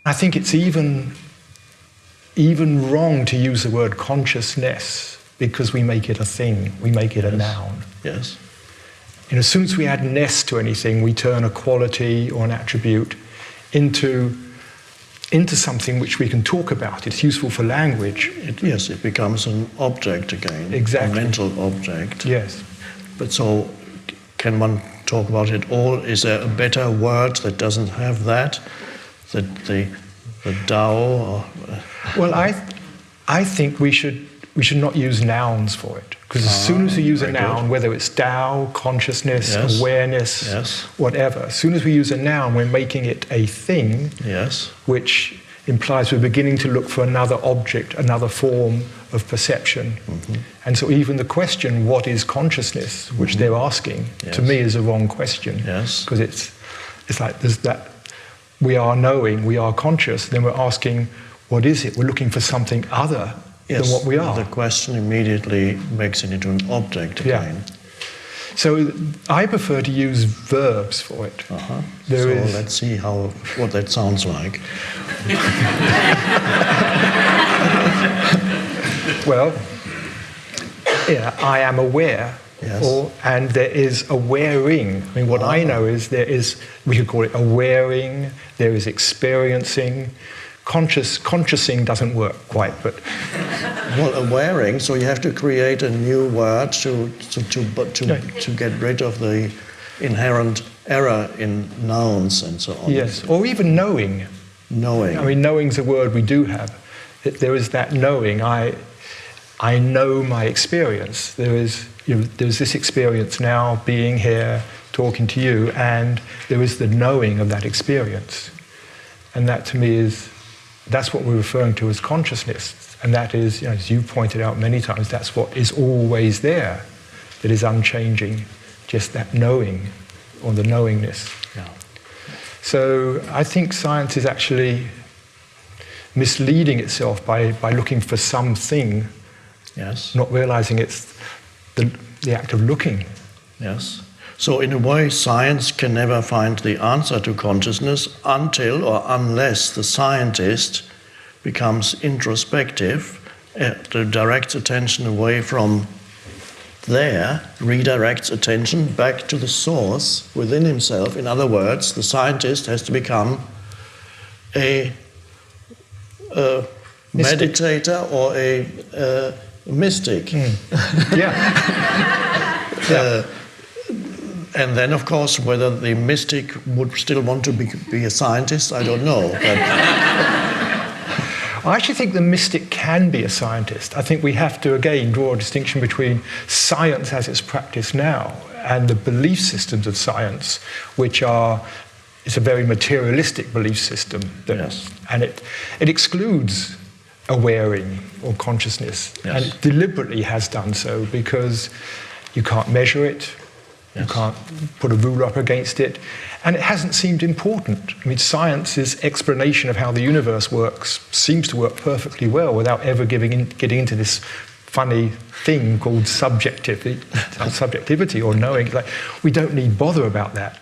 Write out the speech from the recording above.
I think it's even wrong to use the word consciousness because we make it a thing, we make it a noun. Yes. As soon as we add ness to anything, we turn a quality or an attribute into something which we can talk about. It's useful for language. It becomes an object again. Exactly. A mental object. Yes. But so, can one talk about it all? Is there a better word that doesn't have that? The Tao? Or, Well, I think we should not use nouns for it. Because as soon as we use a noun, whether it's Tao, consciousness, awareness, whatever, as soon as we use a noun, we're making it a thing, which implies we're beginning to look for another object, another form of perception. And so even the question, what is consciousness, which they're asking, to me is a wrong question. Because it's like there's that, we are knowing, we are conscious, then we're asking, what is it? We're looking for something other than what we are. The question immediately makes it into an object again. So I prefer to use verbs for it. Let's see what that sounds like. Well, I am aware, and there is awaring. I mean, what I know is we could call it awaring, there is experiencing. Consciousing doesn't work quite, but... Well, awaring, so you have to create a new word to get rid of the inherent error in nouns and so on. Yes, or even knowing. Knowing. I mean, knowing's a word we do have. There is that knowing. I know my experience. There's this experience now, being here, talking to you, and there is the knowing of that experience. And that, to me, that's what we're referring to as consciousness. And that is, as you've pointed out many times, that's what is always there, that is unchanging, just that knowing, or the knowingness. So I think science is actually misleading itself by looking for something, not realizing it's the act of looking. Yes. So in a way, science can never find the answer to consciousness until or unless the scientist becomes introspective, directs attention away from there, redirects attention back to the source within himself. In other words, the scientist has to become a meditator or a mystic. And then, of course, whether the mystic would still want to be a scientist, I don't know. I actually think the mystic can be a scientist. I think we have to, again, draw a distinction between science as it's practiced now and the belief systems of science, which it's a very materialistic belief system. And it excludes awaring or consciousness. And it deliberately has done so because you can't measure it. You can't put a ruler up against it. And it hasn't seemed important. I mean, science's explanation of how the universe works seems to work perfectly well without ever getting into this funny thing called subjectivity or knowing. Like, we don't need bother about that.